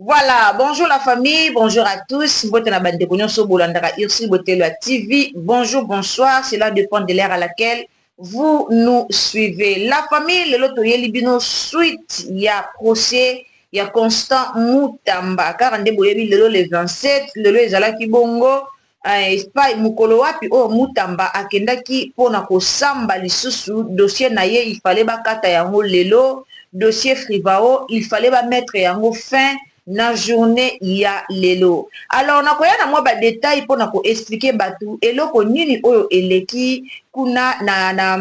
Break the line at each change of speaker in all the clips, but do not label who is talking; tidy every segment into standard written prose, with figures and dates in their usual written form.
Voilà, bonjour la famille, bonjour à tous. TV. Bonjour, bonsoir, cela dépend de l'ère à laquelle vous nous suivez. La famille, le loto libino suite, il y a procès, il y a Constant Mutamba. Car on boyebi le 27, le ezalaki bongo. Espai mukolo wapi o Mutamba akendaki pona ko samba lisusu dossier na ye il fallait bakata yango lelo dossier Frivao il fallait ba mettre yango fin na journée ya lelo. Alors nakoya na mwa ba détail pona ko expliquer batu eloko nini oyo eleki kuna na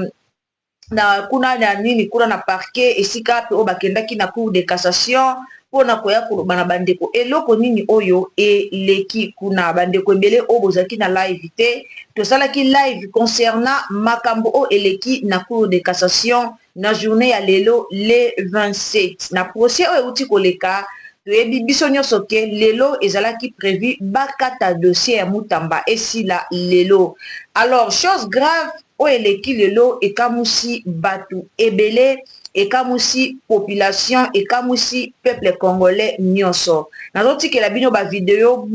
nini kuna na parquet esika pe o bakendaki na cour de cassation pona koya koloba na bandeko eloko nini oyo eleki kuna bandeko ebele o bozaki na live te tosalaki live concernant makambo o eleki na cour de cassation na journée ya lelo le 27 na procès oyo euti koleka toyebi biso nyonso ke lelo ezalaki prévu bakata dossier ya Mutamba esila lelo. Alors chose grave o eleki lelo ekamusi batu ebele ekamusi population ekamusi peuple congolais nyonso nazotikela bino ba video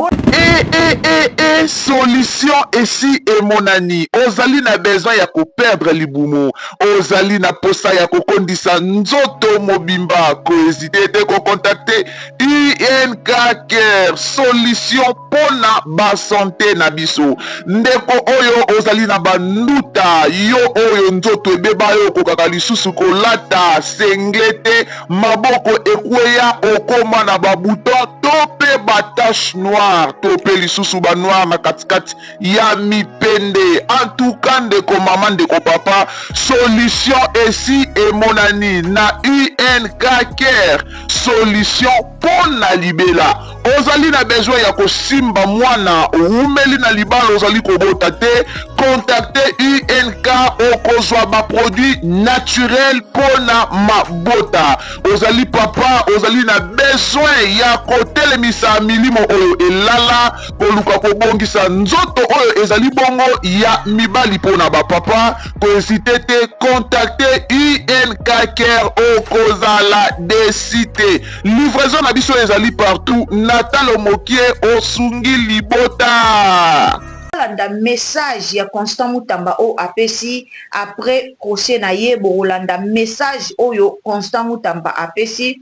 solution esi emonani ozali na besoin ya koperdre libumu ozali na posa ya kokondisa nzoto mobimba kohésite te kokontakte INK Care solution mpona basante na biso ndeko oyo ozali na banduta yo oyo nzoto ebeba yo okokaka lisusu kolata senglete maboko ekweya okoma na babuton to mpe batache noire to mpe lisusu banoire na katikati ya mipende antuka ndeko mama ndeko papa solution esi emonani na INK Care solution mpona libela ozali na besoin ya kosimba mwana umeli na libala ozali kobota te contacte INK okozwa baproduit naturel mpona mabota ozali papa ozali na besoin ya kotelemisa milimo oyo elala koluka kobongisa nzoto oyo ezali bongo ya mibali mpona bapapa kohésite te contacte INK Care okozala desite livraison na biso ezali partout natalo mokie osungi libota
landa message ya Constant Mutamba o apesi après procès na ye bolanda message oyo Constant Mutamba apesi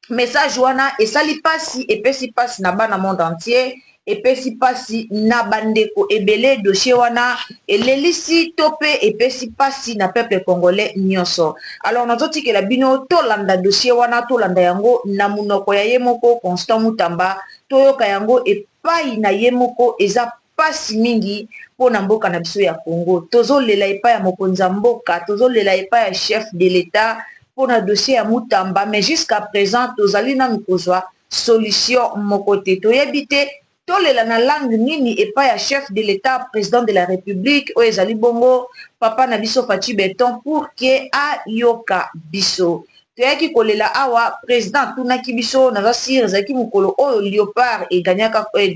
message wana esali pasi epesi pasi na bana monde entier epesi pasi na bandeko ebele dossier wana elelisi tope epesi pasi na peuple congolais nyonso. Alors nazotikela bino tolanda dossier wana tolanda yango na munoko ya ye moko Constant Mutamba toyoka yango epai na ye moko eza pasi mingi pona mboka na biso ya Congo tozolela epai ya mokonzi ya mboka tozolela epai ya chef de l'état pona dossier ya Mutamba mais jusqu'à présent tozali nanu kozwa solution moko te toyebi te tolela na langue nini epai ya chef de l'état président de la république oyo ezali bongo papa na biso Faci Beton pour que ayoka biso toyaki kolela awa président tunaki biso naza sire ezalaki mokolo oyo Léopard eganyaka oyo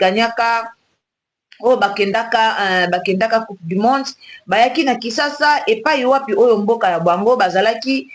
bakendaka coupe du monde bayaki na Kisasa epai wapi oyo mboka ya bango bazalaki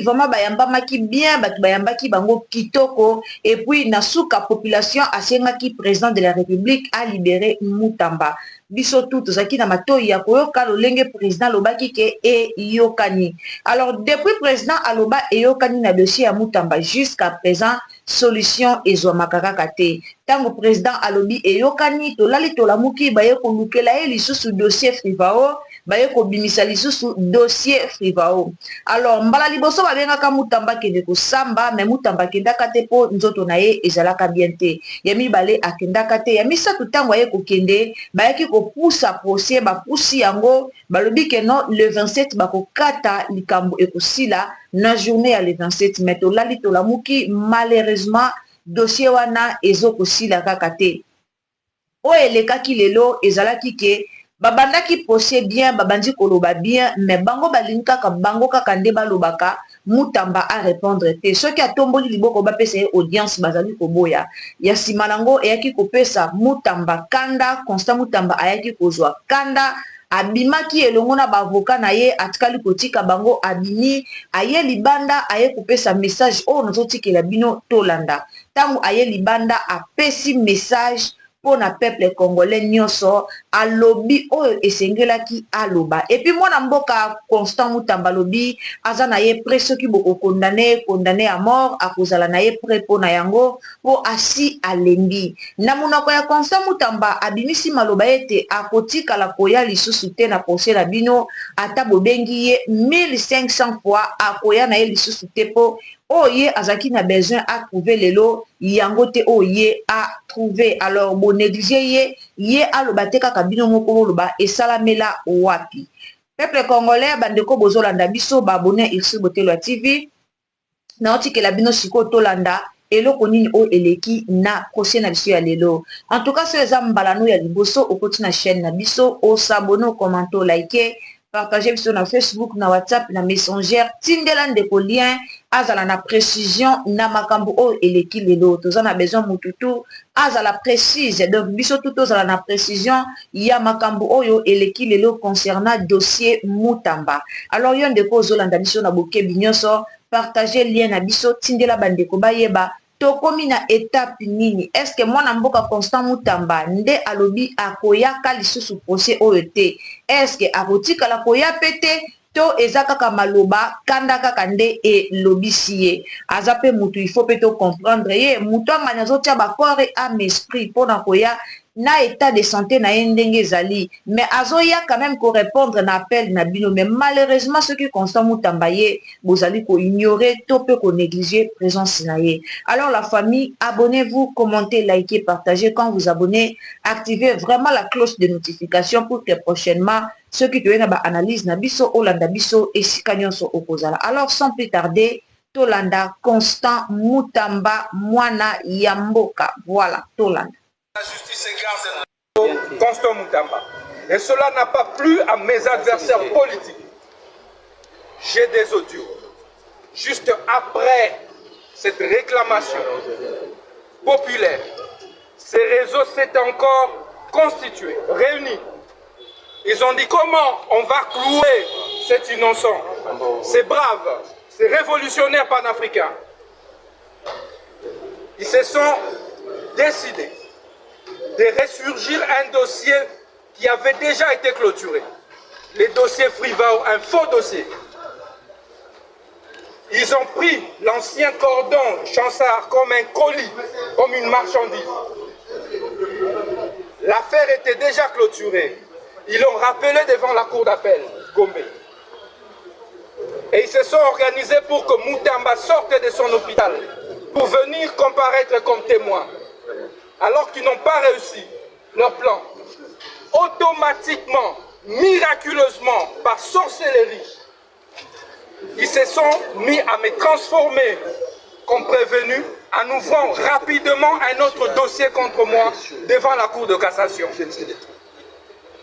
vraiment bayambamaki bien bato bayambaki bango kitoko et puis na suka population asengaki président de la république a libéré Mutamba biso tout tozalaki na matoi ya koyoka lolenge président alobaki ke eyokani. Alors depuis président aloba eyokani na dossier ya Mutamba jusqu'à présent solution ezwamaka kaka te tango président alobi eyokani tolali tolamuki baye kolukela ye lisusu dossier Frivao baye kobimisa lisusu dossier Frivao. Alors mbala liboso babengaka Mutamba kende kosamba mais Mutamba akendaka te po nzoto na ye ezalaka bien te ya mibale akendaka te ya misato tango aye kokende bayaki kopusa procès bapusi yango balobi ke non le 27 bakokata likambo ekosila na journée ya le 27 mais tolali tolamuki malheureusement dossier wana ezokosila kaka te oyo elekaki lelo ezalaki ke babandaki procès bien babandi koloba bien mais bango balingi kaka bango kaka nde balobaka Mutamba a répondre te soki atomboli liboko bapesa ye audience bazali koboya ya nsima nango eyaki kopesa Mutamba kanda Constant Mutamba ayaki kozwa kanda abimaki elongo na bavoka na ye atikali kotika bango abimi aye libanda aye kopesa message oyo nazotikela bino tolanda ntango aye libanda apesi message pour na peuple congolais nyonso alobi oyo esengelaki aloba epi mwana mboka Constant Mutamba lobi aza na ye pre soki boko condamné à mort akozala na ye pre po na yango po asi alembi na monoko ya Constant Mutamba abimisi maloba ete akotikala koya lisusu te na procès na bino ata bobengi ye 1500 fois akoya na ye lisusu te po oye azaki na besoin à trouver lelo yango te oye à trouver alors bon négliger ye aloba te kaka bino moko loba esalamela wapi peuple congolais bandeko bozolanda biso babone Irsi Botelo TV na otikela bino siko tolanda eloko nini o eleki na procès na biso ya lelo en tout cas so eza mbalano ya liboso okoti na chaîne na biso o s'abonner commenter liker partager biso na Facebook na WhatsApp na Messenger tindela ndeko lien azala na précision na makambo o eleki lelo toza na besoin mututu azala précise donc biso tout ozala na précision ya makambo oyo eleki lelo concernant dossier Mutamba alors yo ndeko ozolanda biso na bokebi nyonso partager lien na biso tindela bandeko bayeba tokomi na étape nini est-ce que mwana mboka Constant Mutamba nde alobi akoyaka lisusu procès oyo te est-ce que akotikala koya pete to eza kaka maloba kanda kaka nde elobisi ye aza pe mutu il faut pe to comprendre ye mutu angani azotia bakore ame esprit mpona koya na état de santé na ye ndenge ezali mais azoya quand même ko répondre na appel na bino mais malheureusement ceux qui Constant Mutamba ye bozali ko ignorer to pe ko négliger présence na ye alors la famille abonnez-vous commentez likez partagez quand vous abonnez activez vraiment la cloche de notification pour que prochainement ceux qui te ba analyse na biso olanda biso esika nyonso okozala alors sans plus tarder tolanda Constant Mutamba mwana ya mboka voilà tolanda.
La justice garde Constant Mutamba. Et cela n'a pas plu à mes adversaires politiques. J'ai des audios. Juste après cette réclamation populaire, ces réseaux s'étaient encore constitués, réunis. Ils ont dit comment on va clouer cet innocent, ces braves, ces révolutionnaires panafricains. Ils se sont décidés de ressurgir un dossier qui avait déjà été clôturé. Le dossier Frivao, un faux dossier. Ils ont pris l'ancien cordon Chansard comme un colis, comme une marchandise. L'affaire était déjà clôturée. Ils l'ont rappelé devant la cour d'appel, Gombe. Et ils se sont organisés pour que Mutamba sorte de son hôpital, pour venir comparaître comme témoin. Alors qu'ils n'ont pas réussi leur plan, automatiquement, miraculeusement, par sorcellerie, ils se sont mis à me transformer comme prévenu en ouvrant rapidement un autre dossier contre moi devant la Cour de cassation.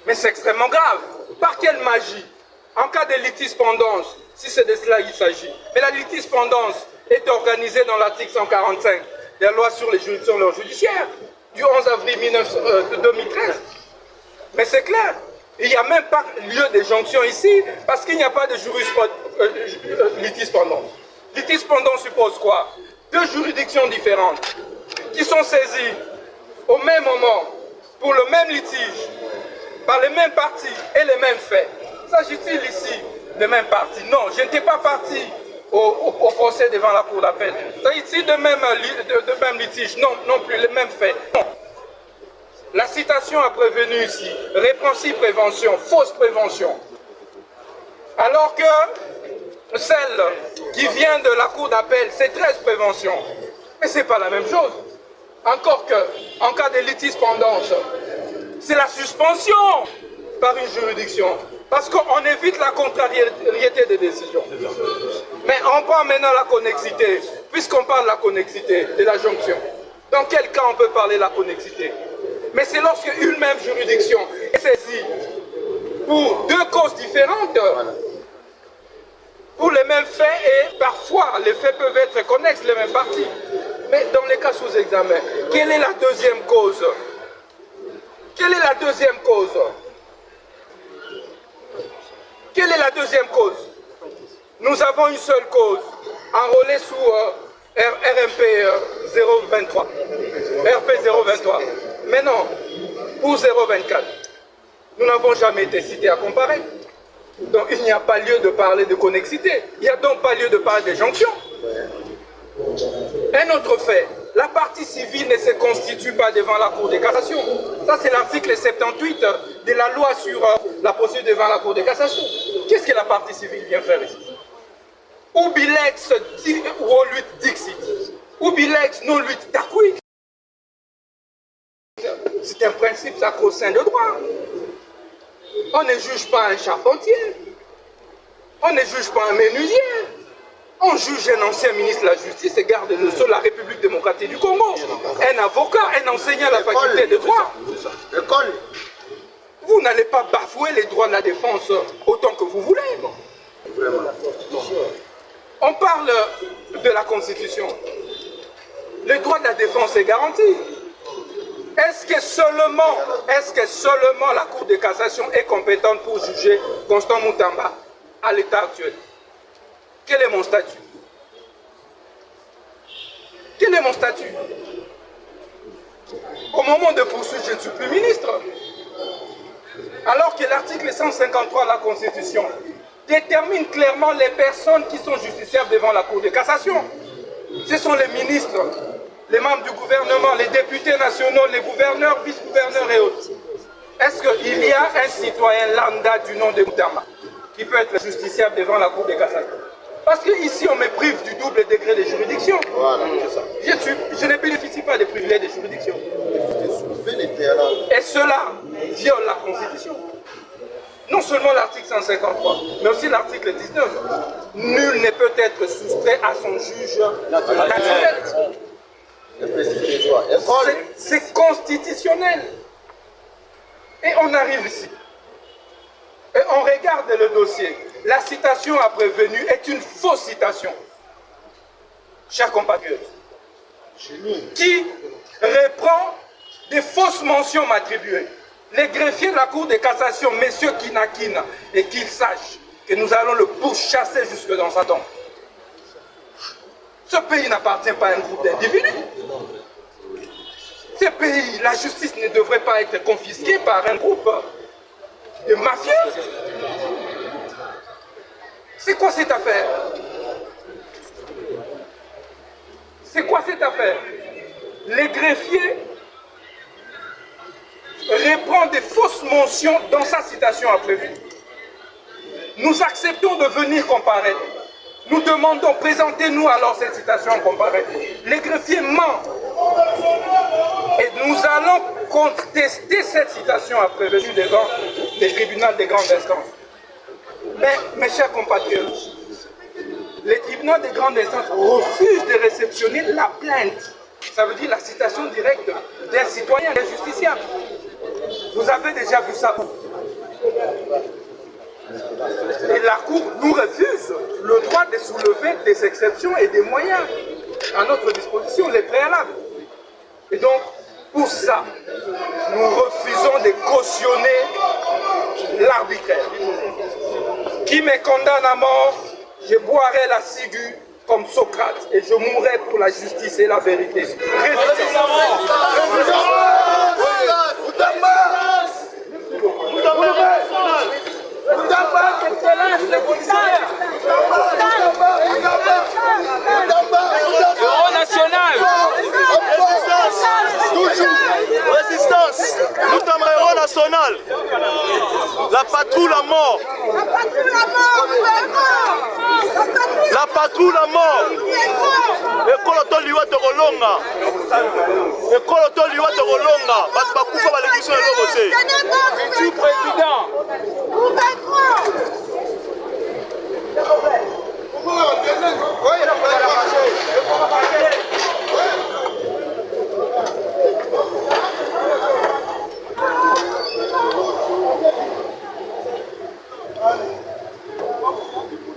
Mais c'est extrêmement grave. Par quelle magie? En cas de litispendance, si c'est de cela il s'agit. Mais la litispendance est organisée dans l'article 145 de la loi sur les juridictions judiciaires du 11 avril 2013. Mais c'est clair, il n'y a même pas lieu de jonction ici parce qu'il n'y a pas de litispendance. Litispendance suppose quoi? Deux juridictions différentes qui sont saisies au même moment pour le même litige, par les mêmes parties et les mêmes faits. S'agit-il ici des mêmes parties? Non, je n'étais pas parti au procès devant la cour d'appel. S'agit-il de même litige? Non, non plus, les mêmes faits. Non. La citation a prévenu ici, répréhensible prévention, fausse prévention. Alors que celle qui vient de la cour d'appel, c'est 13 préventions. Mais ce n'est pas la même chose. Encore que, en cas de litispendance, c'est la suspension par une juridiction. Parce qu'on évite la contrariété des décisions. Mais on prend maintenant la connexité. Puisqu'on parle de la connexité, de la jonction. Dans quel cas on peut parler de la connexité? Mais c'est lorsque une même juridiction est saisie pour deux causes différentes, pour les mêmes faits, et parfois les faits peuvent être connexes, les mêmes parties. Mais dans les cas sous examen, quelle est la deuxième cause? Quelle est la deuxième cause? deuxième cause. Nous avons une seule cause, enrôlée sous RMP 023. RP 023. Mais non, pour 024, nous n'avons jamais été cités à comparer. Donc il n'y a pas lieu de parler de connexité. Il n'y a donc pas lieu de parler de jonction. Un autre fait, la partie civile ne se constitue pas devant la Cour de cassation. Ça, c'est l'article 78 de la loi sur la procédure devant la Cour de cassation. Qu'est-ce que la partie civile vient faire ici? Ubilex voluit dixit. Ubilex non luit tacui. C'est un principe sacro-saint de droit. On ne juge pas un charpentier. On ne juge pas un menuisier. On juge un ancien ministre de la Justice et garde le sol de la République démocratique du Congo. Un avocat, un enseignant à la faculté de droit. Vous n'allez pas bafouer les droits de la défense autant que vous voulez. On parle de la Constitution. Le droit de la défense est garanti. Est-ce que seulement la Cour de cassation est compétente pour juger Constant Moutamba à l'état actuel? Quel est mon statut? Quel est mon statut? Au moment de poursuite, je ne suis plus ministre. Alors que l'article 153 de la Constitution détermine clairement les personnes qui sont justiciables devant la Cour de cassation. Ce sont les ministres, les membres du gouvernement, les députés nationaux, les gouverneurs, vice-gouverneurs et autres. Est-ce qu'il y a un citoyen lambda du nom de Moutamba qui peut être justiciable devant la Cour de cassation? Parce qu'ici, on me prive du double degré de juridiction. Voilà, je ne bénéficie pas des privilèges de juridiction. Et cela viole la Constitution. Non seulement l'article 153, mais aussi l'article 19. Nul ne peut être soustrait à son juge naturel. C'est constitutionnel. Et on arrive ici. Et on regarde le dossier. La citation à prévenu est une fausse citation. Chers compatriotes, qui reprend des fausses mentions m'attribuées. Les greffiers de la Cour de cassation, messieurs Kinakina, et qu'ils sachent que nous allons le pourchasser jusque dans sa tombe. Ce pays n'appartient pas à un groupe d'individus. Ce pays, la justice ne devrait pas être confisquée par un groupe de mafieux. C'est quoi cette affaire? C'est quoi cette affaire? Les greffiers reprend des fausses mentions dans sa citation à prévu. Nous acceptons de venir comparaître. Nous demandons, présentez-nous alors cette citation en comparaître. Les greffiers mentent. Et nous allons contester cette citation à prévenu devant les tribunaux de grande instance. Mais, mes chers compatriotes, les tribunaux de grande instance refusent de réceptionner la plainte. Ça veut dire la citation directe d'un citoyen, d'un justiciable. Vous avez déjà vu ça. Et la Cour nous refuse le droit de soulever des exceptions et des moyens à notre disposition, les préalables. Et donc, pour ça, nous refusons de cautionner l'arbitraire. Qui me condamne à mort, je boirai la ciguë comme Socrate et je mourrai pour la justice et la vérité.
Héros national. Résistance. Moutamba héros national. La patrouille à mort. La patrouille à mort. École Toliwa de Rolonga. École Toliwa de Rolonga. Bakufa va l'église de l'Oboté. Futur président.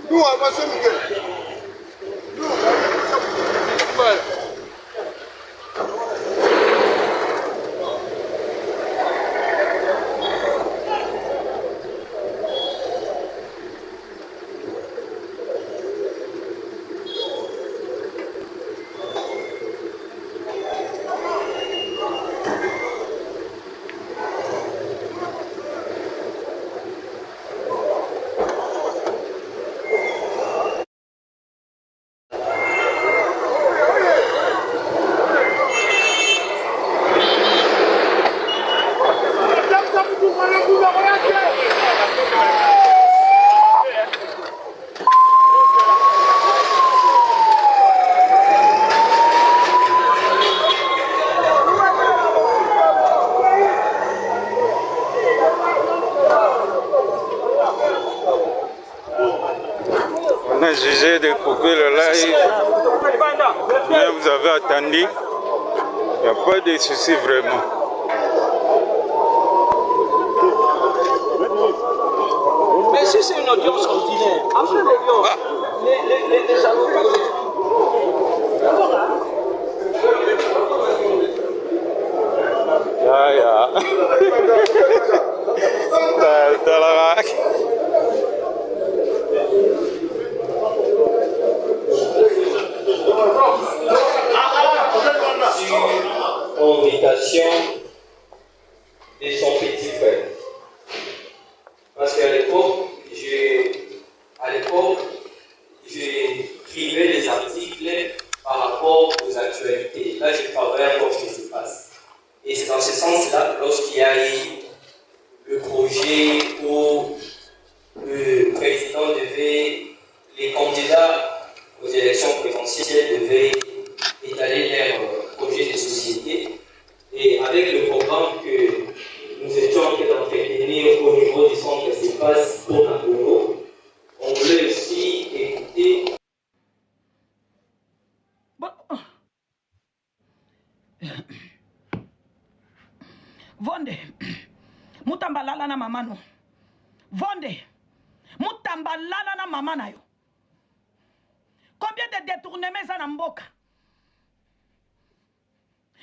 Nous avançons, Miguel.
coupé le live. Mais vous avez attendu. Il n'y a pas de souci vraiment.
Mais si c'est une audience ordinaire, après l'audience, les avocats.
Invitation de son petit frère. Parce qu'à l'époque, j'écrivais des articles par rapport aux actualités. Là, je travaille encore ce qui se passe. Et c'est dans ce sens-là, lorsqu'il y a eu le projet où le président devait, les candidats aux élections présidentielles devaient étaler leur projet de société. Et avec le programme que nous étions en train d'entretenir au niveau du centre d'espace pour Nagogo, on voulait aussi écouter.
Vonde, mutamba lala na mama no. Vonde, mutamba lala na mama na yo. Combien de détournements ça na mboka?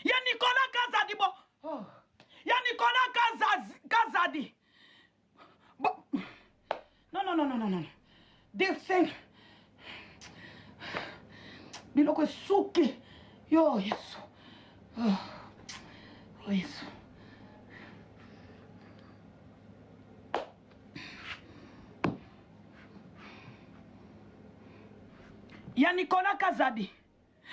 Ya Nicolas Kazadi bo. Oh. Ya Nicolas Kazadi. Bon. Non. Descends. Biloko suki. Yo, Yesu. Oh, Yesu. Ya Nicolas Kazadi.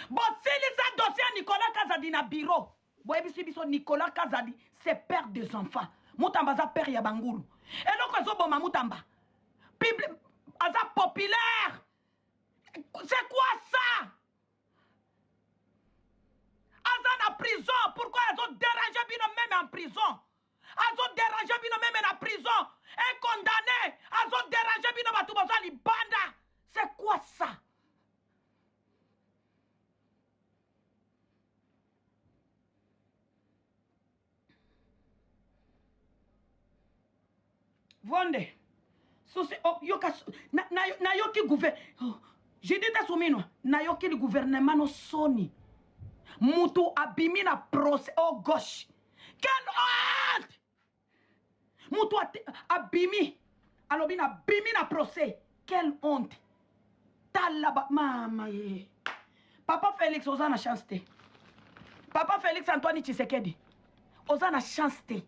Bon, si les dossiers Nicolas Kazadi na bureau. Boye biso Nicolas Kazadi, c'est père des enfants. Moutamba za père ya bangulu. Et donc zo boma Moutamba. Aza populaire. C'est quoi ça? Aza na prison. Pourquoi ils ont dérangé bino même en prison? Ils ont dérangé bino même en prison. Un condamné. Ils ont dérangé bino batuboza li banda. C'est quoi ça? Vonde. Na yoki gouvernement. J'ai dit à Soumino, na yoki le gouvernement no soni. Moutou abimi na procès au gauche. Quelle honte! Moutou abimi. Alobi na bimi na procès. Quelle honte! Talaba mama ye. Papa Félix oza na chance te. Papa Félix Antoine Tshisekedi. Oza na chance te.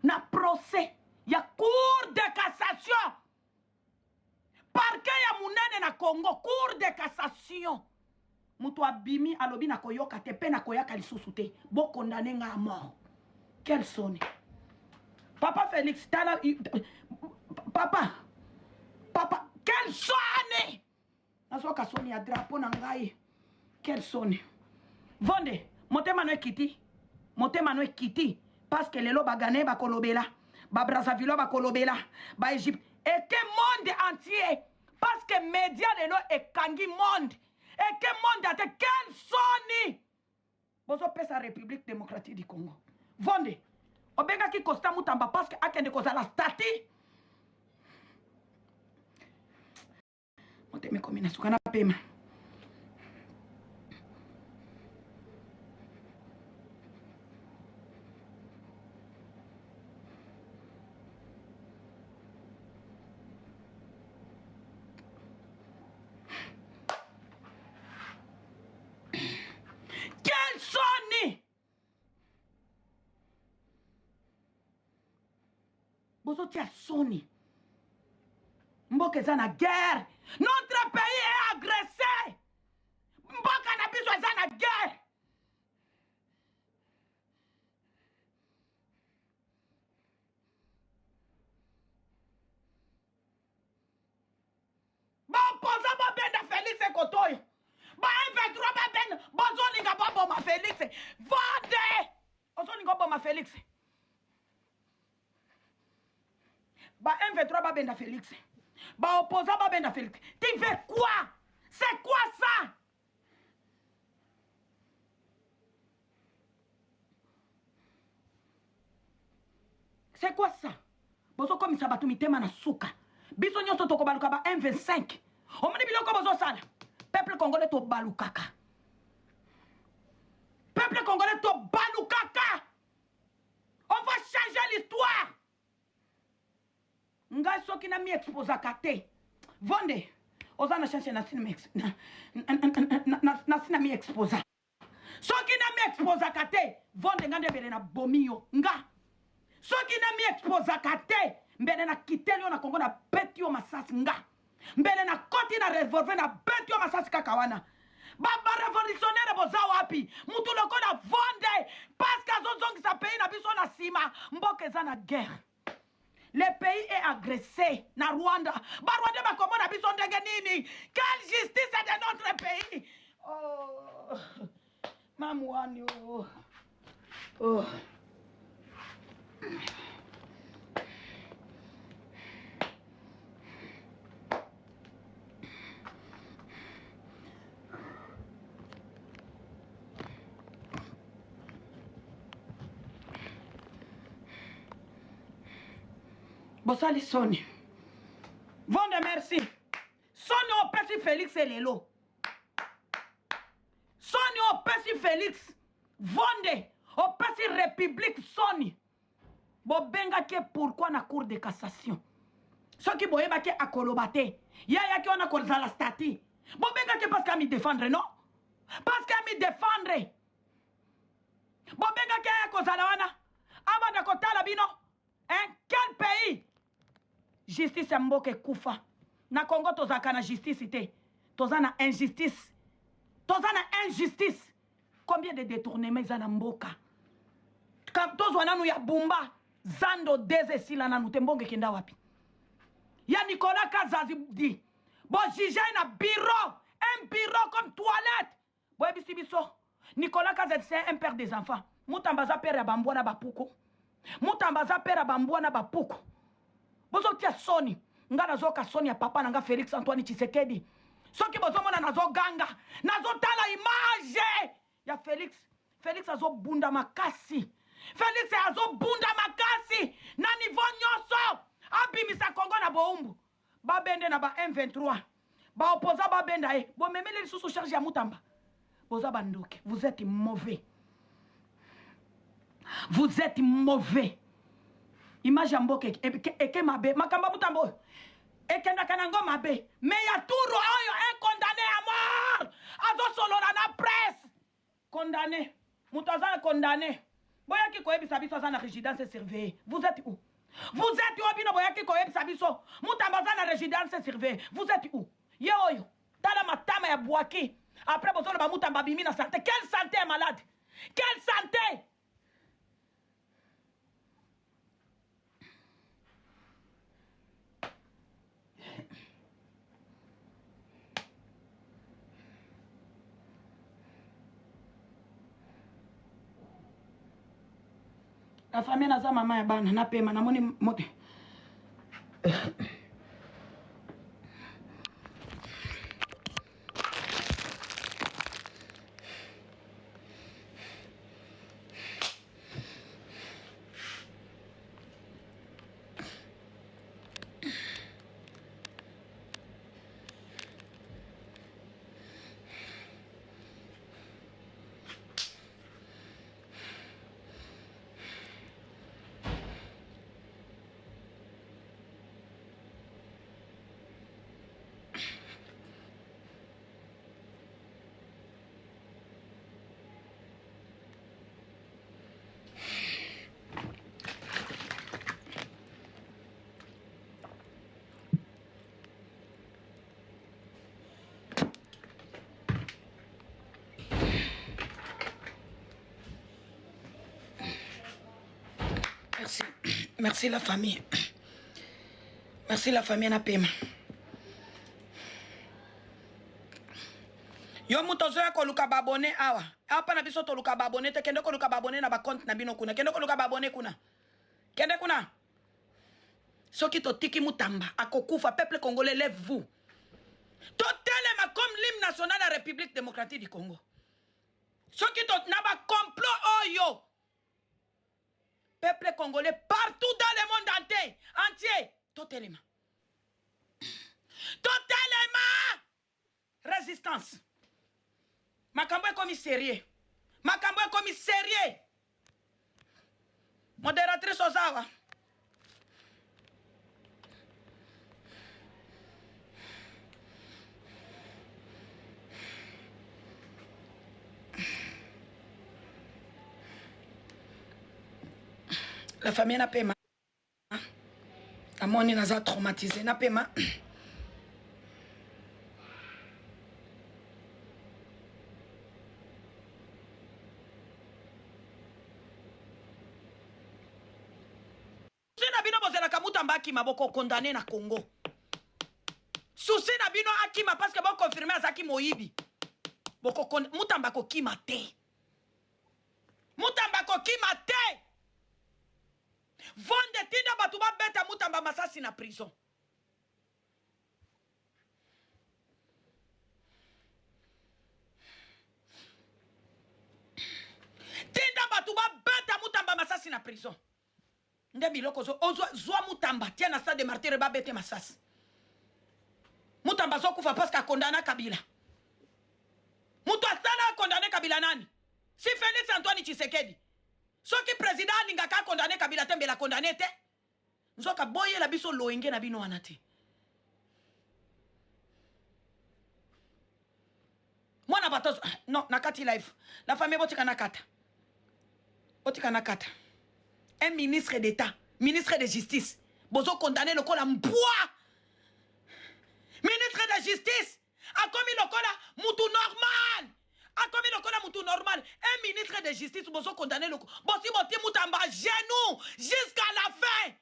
Na procès. Il y a cour de cassation. Parquet ya munene na Congo. Cour de cassation. Mutu abimi alobi na koyoka te pe na koyaka lisusu te. Bo condamné nga à mort. Quel sonne. Papa Félix tala. Papa. Quel sonne. Nasoka sonne ya drapeau na ngai. Quel sonne. Vonde. Motema no ekiti. Motema no ekiti. Parce que lelo bagane ba kolobela. Ba Brazzaville ba kolobela. Ba Égypte. Et que monde entier. Parce que média lelo ekangi monde. Et que monde ate quel soni. Bozo pesa République démocratique du Congo. Vonde. Obenga ki Costa Moutamba parce que akende kozala stati. Moteme komina sukana pema. Quel sonne! Bozo tia sonne. Mboka eza na guerre. Notre pays est agressé. Mboka na biso eza na guerre. Ba opposa ba benda Félix Kotoyo. Ba M23 ba benda bozolinga ba boma Félix. Vende. Ozolinga boma Félix. Ba M23 ba benda Félix. Ba opposa ba benda Félix. Tu veux quoi? C'est quoi ça? C'est quoi ça? Bozo comme ça batu mitema na suka. Biso nyoso toko baluka ba 1,25. Omoni biloko bozo sala. Peuple congolais to balukaka. Peuple congolais to balukaka. On va changer l'histoire. Nga soki na mi exposa kate. Vonde. Oza na chance na sina mi exposa. Soki na mi exposa kate. Vonde ngande bele na bomio. Nga. Soki na mi exposa kate. Mbele na kitelio na Kongo na beti yo masasi nga. Mbele na koti na revolver na beti yo masasi kakawana. Baba révolutionnaire boza wapi. Mutu loko na vonde. Parce que azozongi sa pays na biso na sima. Mboke za na guerre. Le pays est agressé na Rwanda. Ba Rwanda ba komo na biso ndenge nini? Quelle justice est de notre pays? Oh. Mamwani oh. Oh. Bosali Sony. Vonde merci. Sony au Pessi Félix et Lelo. Sony au Pessi Félix. Vonde au Pessi République Sony. Bobenga ke pourquoi na cour de cassation. Ce qui boyeba ke akolobate. Ya ki on a kolza la stati. Bobenga ke parce qu'à me défendre non? Parce qu'à me défendre. Bobenga ke akozala wana. Abanda kotala bino. Hein? Quel pays? Justice ya mboke kufa. Na Congo tozaka na justice te. Toza na injustice. Toza na injustice. Combien de détournements za na mboka? Tozwa nanu ya bumba. Zando deze sila nanu tembonge kenda wapi? Ya Nicolas Kazazi di. Bo jige na bureau. Un bureau comme toilette. Bo ebisi biso. Nicolas Kazazi c'est un père des enfants. Mutambaza père ya bambwana bapuko. Mutambaza père ya bambwana bapuko. Bozo tia Sony. Nga nazo ka Sony ya papa nanga Félix Antoine Tshisekedi. Soki bozo mona nazo ganga. Nazo tala image ya Félix. Félix azo bunda makasi. Félix azo bunda makasi. Na niveau nyonso. Abimisa Congo na boumbu. Ba bende na ba M23. Ba opposa ba benda e. Bo memele lisusu charge ya Mutamba. Boza bandoke. Vous êtes mauvais. Vous êtes mauvais. Image ya mboke eke mabe makamba Mutambo ekenda kanango mabe mais ya turo oyo un condamné à mort azo solo na presse condamné mutazana condamné boyaki koyebisa biso za na résidence surveillée. Vous êtes où? Vous êtes où bino boyaki koyebisa biso Mutambo za na résidence surveillée. Vous êtes où? Ye oyo tala matama ya bwaki après bozolo ba Mutamba bimi na santé. Quelle santé est malade? Quelle santé? La famille naza mama ya bana na pema na moni mote. Merci. Merci la famille. Merci la famille na pema. Yo mutozo ya koluka babone awa. Apa na biso toluka babone te kende koluka babone na ba compte na bino kuna. Kende koluka babone kuna. Kende kuna. Soki to tiki Mutamba akokufa peuple congolais lève-vous. Totele ma comme l'hymne national de la République démocratique du Congo. Ce qui n'a pas complot oyo. Peuple congolais partout dans le monde entier. Totalement. Résistance. Makambo est comme sérieux. Makambo est comme sérieux. Modératrice Ozawa. La famille n'a pas mal. La monnaie n'a pas traumatisé. N'a pas mal. Akima boko condamné na Congo. Souci na bino akima parce que bon confirmé azaki moyibi. Boko mutamba ko kima te. Mutamba ko kima te. Vonde tinda batu ba beta mutamba masasi na prison. Tinda batu ba beta mutamba masasi na prison. Ndebi loko zwa mutamba tia na stade de martyr ba bete masasi. Mutamba zo kufa parce que condamné Kabila. Mutu asala condamné Kabila nani? Si Félix Antoine Tshisekedi. So ki président ningaka condamné Kabila tembe la condamné te. Nzoka boye la biso loenge na bino wanate. Mwana batozo non nakati live. La famille botika nakata. Botika nakata. Un ministre d'État, ministre de Justice, bozo condamné le col en bois. Ministre de Justice, a commis le col à moutou normal. A commis le col à moutou normal. Un ministre de Justice, bozo condamné le col. Bossi boti moutamba genou jusqu'à la fin.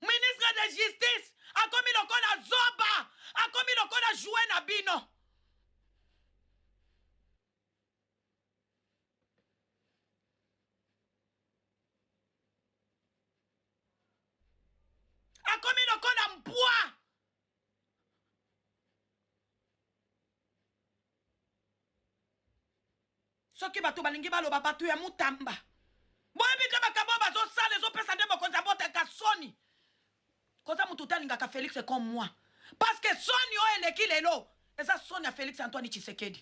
Ministre de Justice a commis le col à Zoba, a commis le col à jouer Nabino. A commis le col à bois. Ce qui va tout balingi balo babatu ya mutamba. Boye bika bakabo bazo sale zo pesa ndemo konza bote kasoni. Koza mututali ngaka Félix comme moi. Parce que Soni o eleki lelo. Et ça Soni a Félix Antoine Tshisekedi.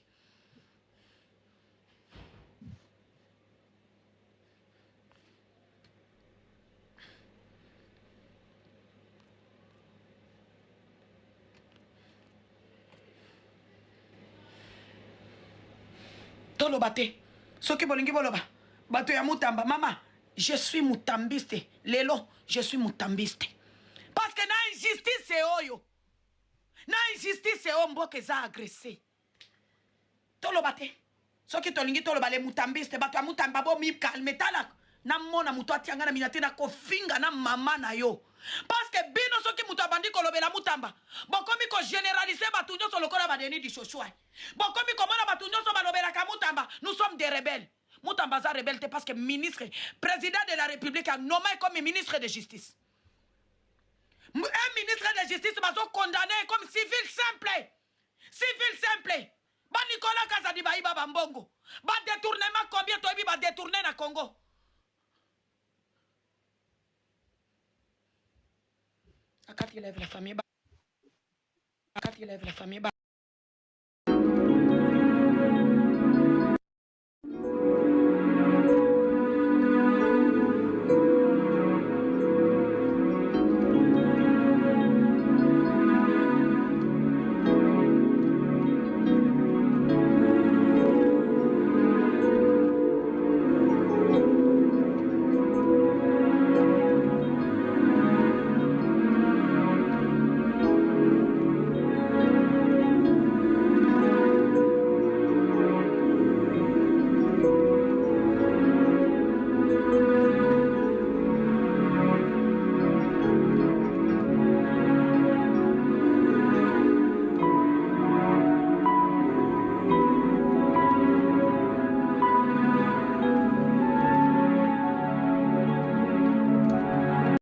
Tolo bate. Soki bolingi boloba. Bato ya mutamba. Maman, je suis mutambiste. Lelo, je suis mutambiste. Parce que na injustice c'est oyo. Na injustice c'est mboke za agressé. Tolo bate. Soki tolingi tolo bale mutambiste bato ya mutamba bo mi calme tala. Na mona muto atianga na minate na kofinga na mama na yo. Parce que bino soki muto abandi kolobela mutamba. Bokomi ko généraliser batu nyoso lokola badeni di chochoa. Bokomi ko mona batu nyoso balobela ka mutamba. Nous sommes des rebelles. Mutamba za rebelle parce que ministre, président de la République a nommé comme ministre de justice. Un ministre de justice va être condamné comme civil simple. Civil simple. Ba Nicolas Kazadi ba iba bambongo. Ba détournement combien toi bi ba détourner na Congo. Akati lève la famille ba. Akati lève la famille ba.